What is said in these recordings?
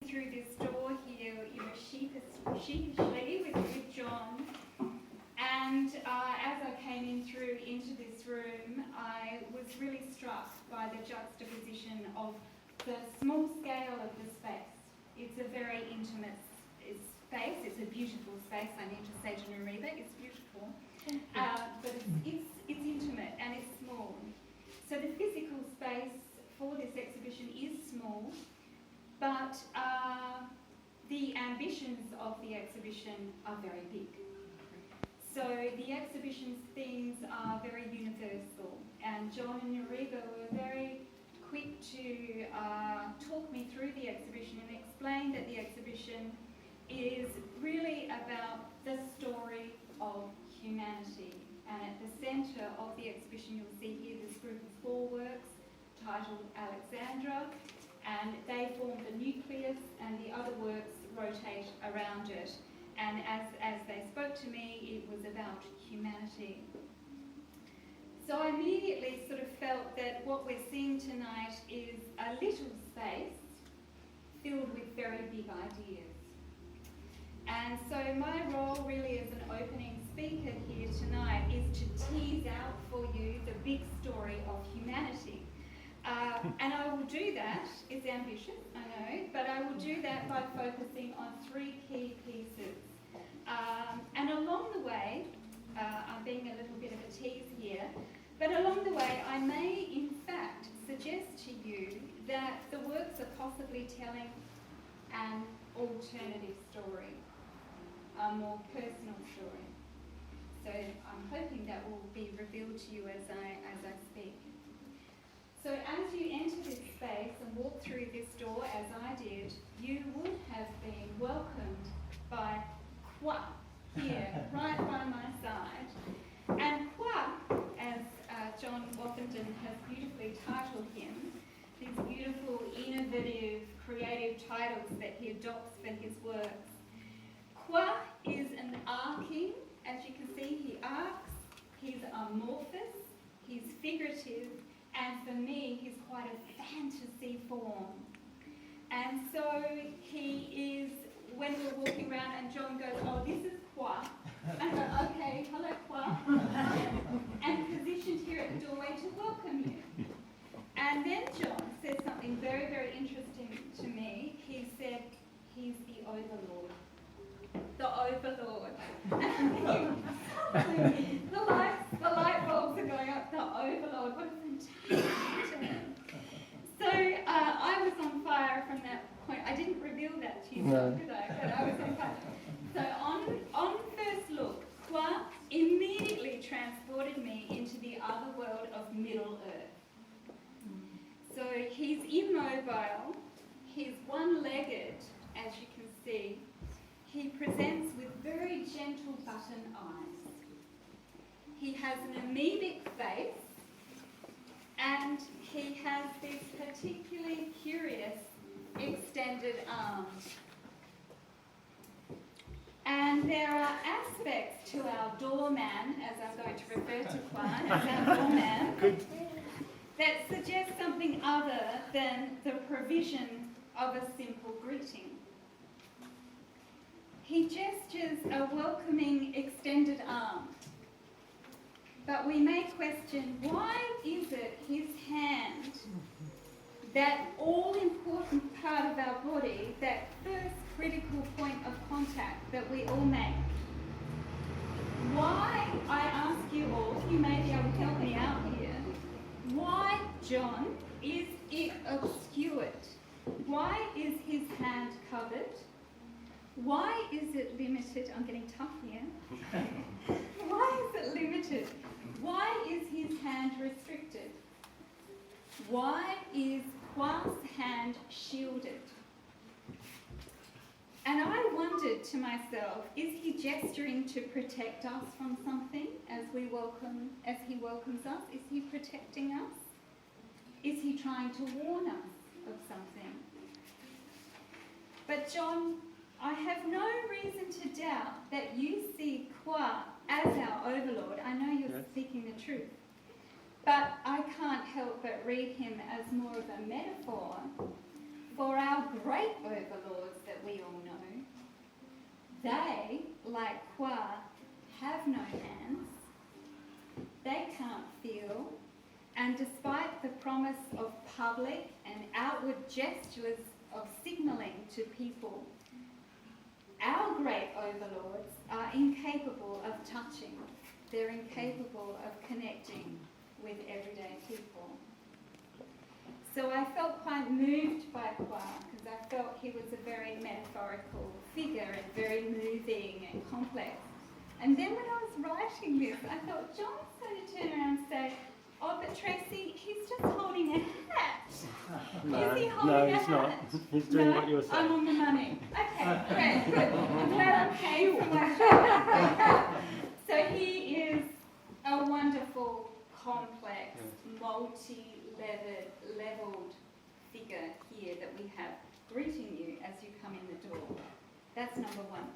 through this door here, sheepishly with John. And as I came into this room, I was really struck by the juxtaposition of the small scale of the space. It's a very intimate space. It's a beautiful space, I need to say to Narita. It's beautiful. But it's intimate and it's small. So the physical space for this exhibition is small, but the ambitions of the exhibition are very big. So the exhibition's themes are very universal, and John and Narita were very quick to talk me through the exhibition and explain that the exhibition is really about the story of humanity. And at the centre of the exhibition, you'll see here this group of 4 works titled Alexandra, and they form the nucleus, and the other works rotate around it. And as they spoke to me, it was about humanity. So I immediately sort of felt that what we're seeing tonight is a little space filled with very big ideas. And so my role really as an opening speaker here tonight is to tease out for you the big story of humanity. And I will do that, it's ambitious, I know, but I will do that by focusing on 3 key pieces. And along the way, I'm being a little bit of a tease here, but along the way I may in fact suggest to you that the works are possibly telling an alternative story, a more personal story. So I'm hoping that will be revealed to you as I speak. So as you enter this space and walk through this door, as I did, you would have been welcomed by Kwa here, right by my side. And Kwa, as John Woffenden has beautifully titled him, these beautiful, innovative, creative titles that he adopts for his works. Kwa is an arcing, as you can see, he arcs, he's amorphous, he's figurative, and for me, he's quite a fantasy form. And so he is, when we're walking around and John goes, oh, this is Kwa. I go, okay, hello Kwa. And positioned here at the doorway to welcome you. And then John says something very, very interesting to me. He said, he's the overlord. The overlord. the light bulbs are going up. The overlord. What a fantastic term. So I was on fire from that point. I didn't reveal that to you, no. Did I? But I was on fire. So on first look, Kwa immediately transported me into the other world of Middle Earth. So he's immobile. He's one-legged, as you can see. He presents with very gentle button eyes. He has an amoebic face, and he has these particularly curious extended arms. And there are aspects to our doorman, as I'm going to refer to Kwan as our doorman, that suggest something other than the provision of a simple greeting. He gestures a welcoming extended arm, but we may question, why is it his hand, that all-important part of our body, that first critical point of contact that we all make? Why, I ask you all, you may be able to help me out here, why, John, is it obscured? Why is his hand covered? Why is it limited? I'm getting tough here. Why is it limited? Why is his hand restricted? Why is Kwa's hand shielded? And I wondered to myself, is he gesturing to protect us from something as he welcomes us? Is he protecting us? Is he trying to warn us of something? But John, I have no reason to doubt that you see Kwa as our overlord. I know you're speaking the truth. But I can't help but read him as more of a metaphor for our great overlord, They, like Qua, have no hands. They can't feel. And despite the promise of public and outward gestures of signalling to people, our great overlords are incapable of touching. They're incapable of connecting with everyday people. So I felt quite moved by Qua, because I felt he was a very metaphorical figure and very moving and complex. And then when I was writing this, I thought, John's going to turn around and say, oh, but Tracy, he's just holding a hat. No, Is he holding a he's hat? not. He's doing No? what you were saying. I'm on the money. Okay, great, good. I'm glad I'm paying for my hat. So he is a wonderful, complex, multi-leveled figure here that we have greeting you as you come in the door. That's number one.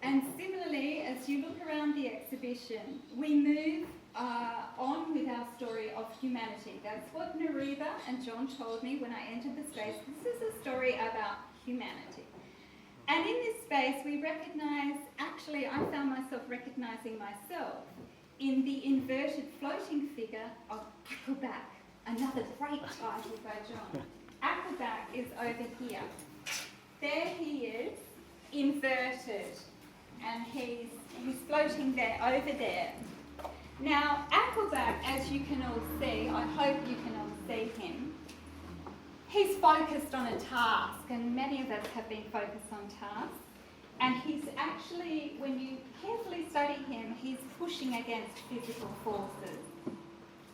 And similarly, as you look around the exhibition, we move on with our story of humanity. That's what Neruda and John told me when I entered the space. This is a story about humanity. And in this space, we recognise, actually, I found myself recognising myself in the inverted floating figure of Aquaback, another great title by John. Aquaback is over here. There he is, inverted, and he's floating there, over there. Now, Aquaback, as you can all see, I hope you can all see him, he's focused on a task, and many of us have been focused on tasks. And he's actually, when you carefully study him, he's pushing against physical forces.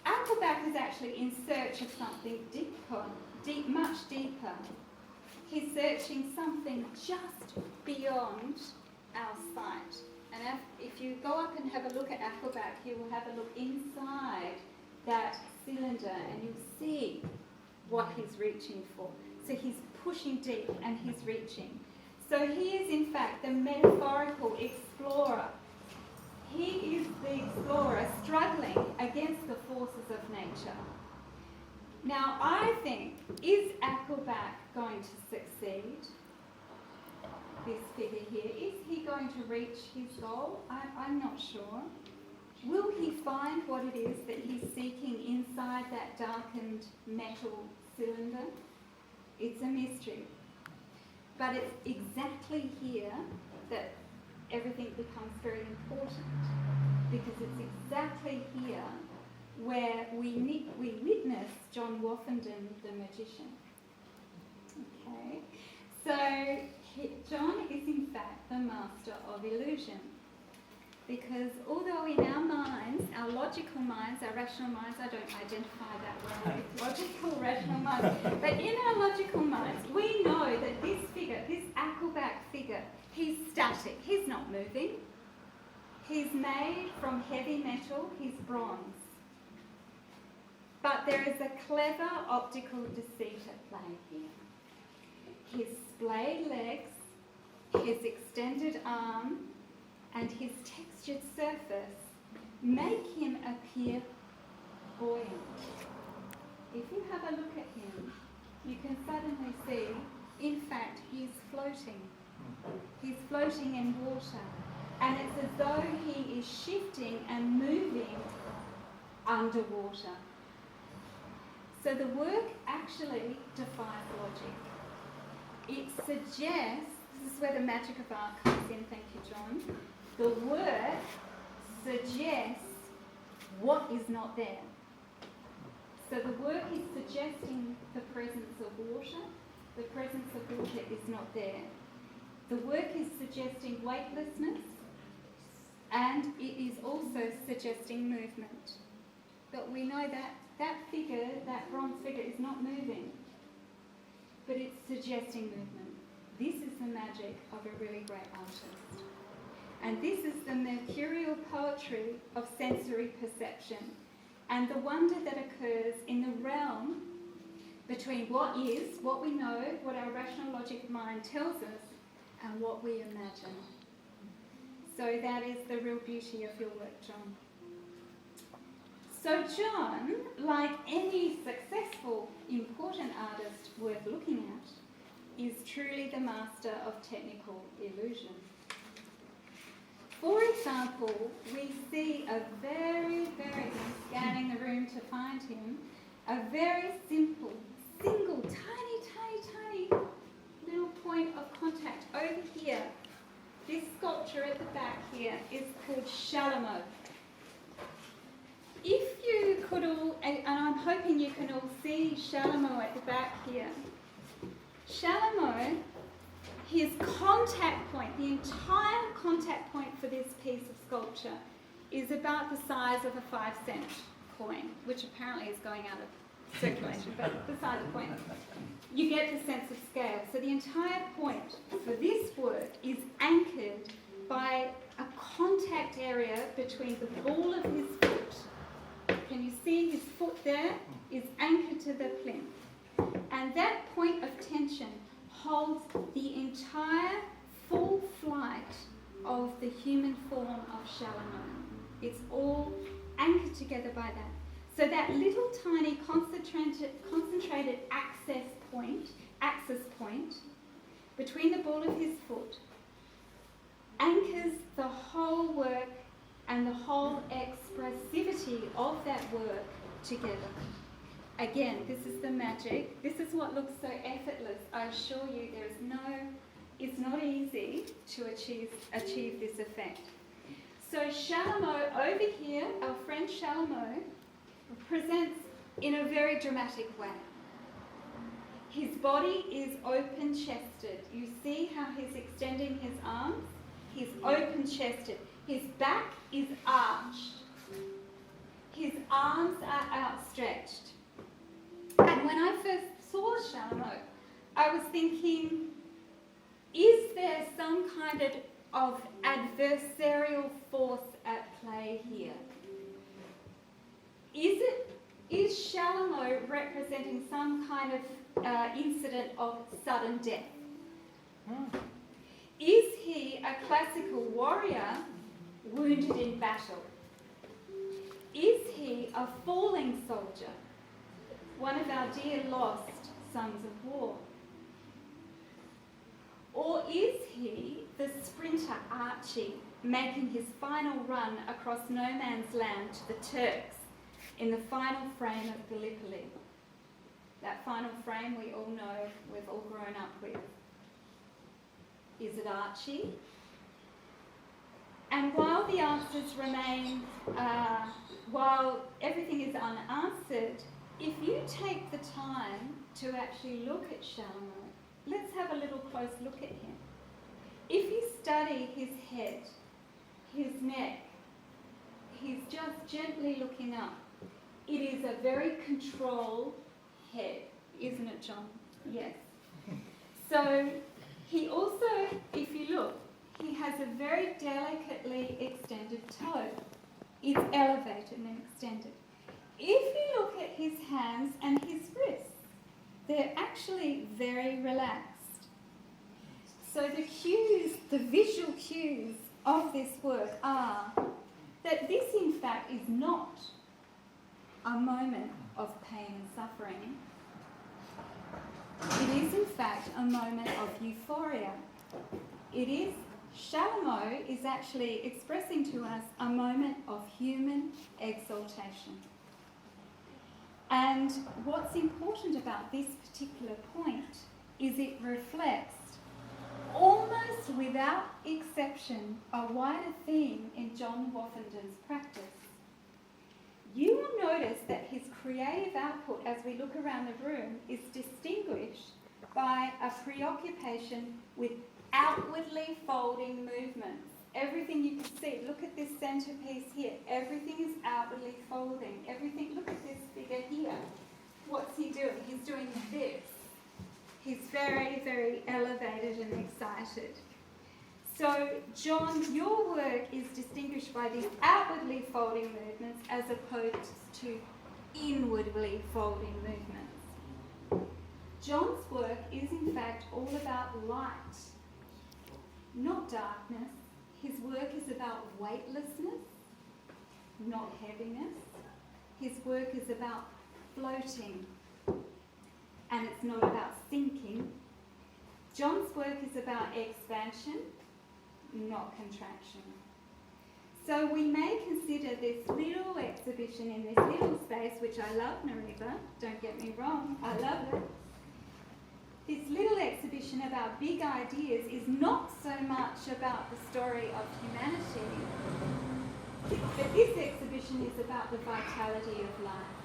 Aquaback is actually in search of something much deeper. He's searching something just beyond our sight. And if you go up and have a look at Aquaback, you will have a look inside that cylinder and you'll see what he's reaching for. So he's pushing deep and he's reaching. So he is in fact the metaphorical explorer. He is the explorer struggling against the forces of nature. Now I think, is Aquaback going to succeed? This figure here, is he going to reach his goal? I'm not sure. Will he find what it is that he's seeking inside that darkened metal cylinder? It's a mystery. But it's exactly here that everything becomes very important, because it's exactly here where we witness John Woffenden, the magician. Okay, so John is in fact the master of illusion, because although in our minds, our logical minds, our rational minds, I don't identify that well with logical, rational minds, but in our logical minds, we know that this figure, this Aquaback figure, he's static, he's not moving. He's made from heavy metal, he's bronze. But there is a clever optical deceit at play here. His splayed legs, his extended arm, and his textured surface make him appear buoyant. If you have a look at him, you can suddenly see, in fact, he's floating. He's floating in water. And it's as though he is shifting and moving underwater. So the work actually defies logic. It suggests, this is where the magic of art comes in, thank you, John. The work suggests what is not there. So the work is suggesting the presence of water. The presence of water is not there. The work is suggesting weightlessness, and it is also suggesting movement. But we know that that figure, that bronze figure, is not moving, but it's suggesting movement. This is the magic of a really great artist. And this is the mercurial poetry of sensory perception and the wonder that occurs in the realm between what is, what we know, what our rational logic mind tells us, and what we imagine. So that is the real beauty of your work, John. So John, like any successful, important artist worth looking at, is truly the master of technical illusion. For example, we see I'm scanning the room to find him, a very simple, single, tiny little point of contact over here. This sculpture at the back here is called Shalomot. If you could all, and I'm hoping you can all see Shalomot at the back here. Shalomot, his contact point, the entire contact point for this piece of sculpture is about the size of a 5-cent coin, which apparently is going out of circulation, but beside the point. You get the sense of scale. So the entire point for this work is anchored by a contact area between the ball of his foot. Can you see his foot there? Is anchored to the plinth. And that point of tension holds the entire full flight of the human form of Shalomot. It's all anchored together by that. So that little tiny concentrated axis point between the ball of his foot anchors the whole work and the whole expressivity of that work together. Again, this is the magic. This is what looks so effortless. I assure you it's not easy to achieve this effect. So Shalomot over here, our friend Shalomot, presents in a very dramatic way. His body is open-chested. You see how he's extending his arms? He's open-chested. His back is arched. His arms are outstretched. And when I first saw Shalomot, I was thinking, is there some kind of adversarial force at play here? Is Shalomot representing some kind of incident of sudden death? Is he a classical warrior wounded in battle? Is he a falling soldier, one of our dear lost sons of war? Or is he the sprinter Archie making his final run across no man's land to the Turks in the final frame of Gallipoli? That final frame we all know, we've all grown up with. Is it Archie? And while the answers remain, while everything is unanswered, if you take the time to actually look at Shalomot, let's have a little close look at him. If you study his head, his neck, he's just gently looking up. It is a very controlled head, isn't it, John? Yes. So he also, if you look, he has a very delicately extended toe. It's elevated and extended. If you look at his hands and his wrists, they're actually very relaxed. So the cues, the visual cues of this work are that this in fact is not a moment of pain and suffering. It is in fact a moment of euphoria. It is, Shalomot is actually expressing to us a moment of human exultation. And what's important about this particular point is it reflects, almost without exception, a wider theme in John Woffenden's practice. You will notice that his creative output, as we look around the room, is distinguished by a preoccupation with outwardly folding movements. Everything you can see, look at this centerpiece here, everything is outwardly folding. Everything, look at this figure here. What's he doing? He's doing this. He's very, very elevated and excited. So, John, your work is distinguished by these outwardly folding movements as opposed to inwardly folding movements. John's work is in fact all about light, not darkness. His work is about weightlessness, not heaviness. His work is about floating, and it's not about sinking. John's John's work is about expansion, not contraction. So we may consider this little exhibition in this little space, which I love, Nariva, don't get me wrong, I love it. This little exhibition about big ideas is not so much about the story of humanity, but this exhibition is about the vitality of life.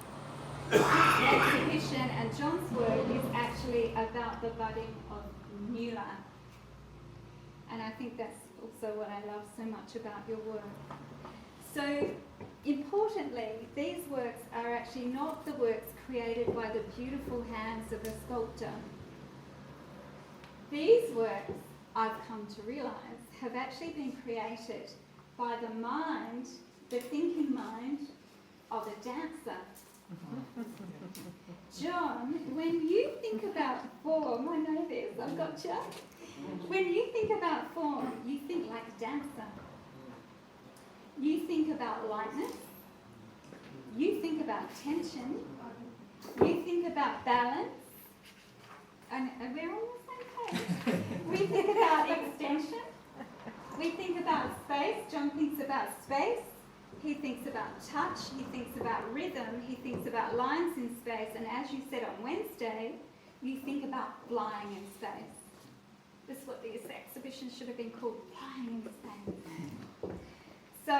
This exhibition and John's work is actually about the budding of new life. And I think that's also what I love so much about your work. So, importantly, these works are actually not the works created by the beautiful hands of a sculptor. These works, I've come to realise, have actually been created by the mind, the thinking mind, of a dancer. John, when you think about form, I know this, I've got you. When you think about form, you think like a dancer. You think about lightness. You think about tension. You think about balance. And we're on the same page. We think about extension. We think about space. John thinks about space. He thinks about touch. He thinks about rhythm. He thinks about lines in space. And as you said on Wednesday, you think about flying in space. This is what this exhibition should have been called, Flying in Space. So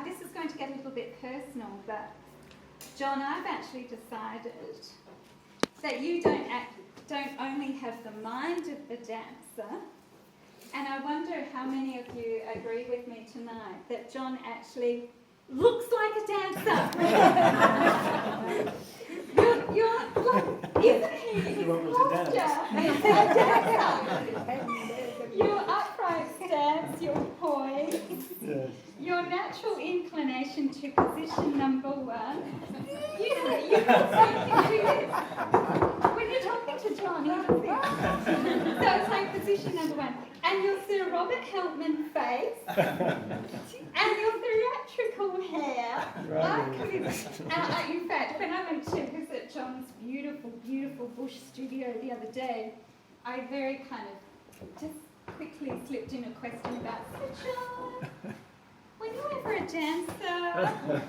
this is going to get a little bit personal, but John, I've actually decided that you don't only have the mind of the dancer, and I wonder how many of you agree with me tonight that John actually looks like a dancer. you're like, isn't he? He's a dancer. Your upright stance, your poise, your natural inclination to position number one. You can do this. When you're talking to John, he does this. So it's like position number one. And your Sir Robert Helpman face, and your theatrical hair. Right. In fact, when I went to visit John's beautiful, beautiful bush studio the other day, I very kind of just quickly slipped in a question about, so John, were you ever a dancer?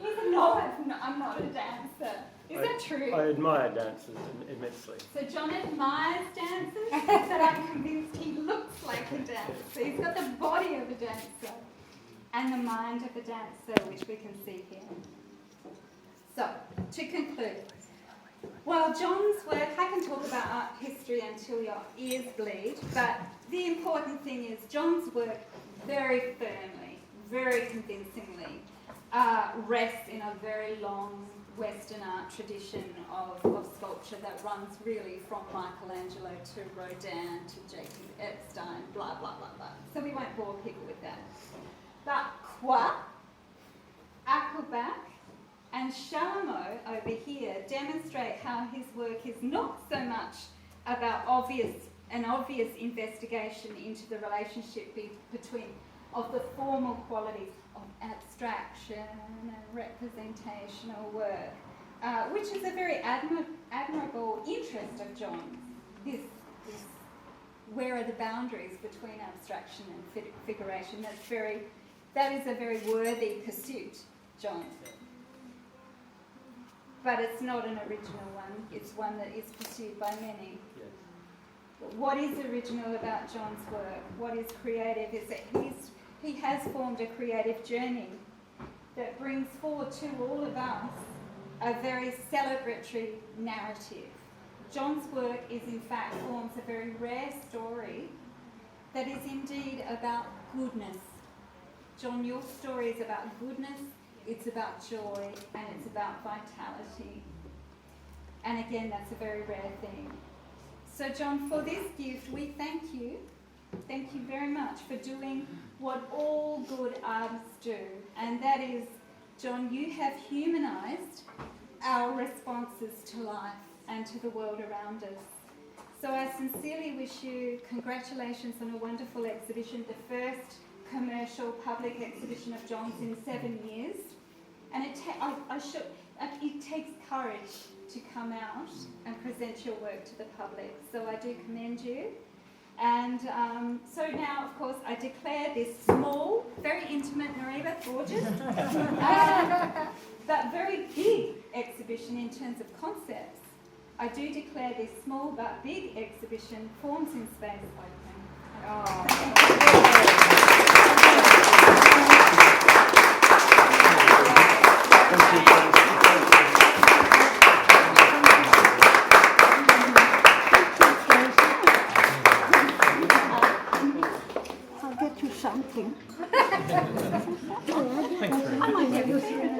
He said, no, I'm not a dancer. Is that true? I admire dancers immensely. So John admires dancers, but I'm convinced he looks like a dancer. He's got the body of a dancer and the mind of a dancer, which we can see here. So, to conclude, while John's work, I can talk about art history until your ears bleed, but the important thing is John's work very firmly, very convincingly, rests in a very long Western art tradition of sculpture that runs really from Michelangelo to Rodin to Jacob Epstein, blah, blah, blah, blah. So we won't bore people with that. But Qua, Aquabac, and Sharmo over here demonstrate how his work is not so much about an obvious investigation into the relationship between of the formal qualities of abstraction and representational work, which is a very admirable interest of John's. This where are the boundaries between abstraction and figuration? That is a very worthy pursuit, John. But it's not an original one. It's one that is pursued by many. Yes. But what is original about John's work? What is creative is that he has formed a creative journey that brings forward to all of us a very celebratory narrative. John's work is in fact forms a very rare story that is indeed about goodness. John, your story is about goodness, it's about joy, and it's about vitality. And again, that's a very rare thing. So John, for this gift, we thank you. Thank you very much for doing what all good artists do. And that is, John, you have humanised our responses to life and to the world around us. So I sincerely wish you congratulations on a wonderful exhibition, the first commercial public exhibition of John's in 7 years. And it takes courage to come out and present your work to the public. So I do commend you. And so now, of course, I declare this small, very intimate, Nareva, gorgeous, but very big exhibition in terms of concepts. I do declare this small but big exhibition, Forms in Space, I'll get you something. Thanks very much. I might get you something.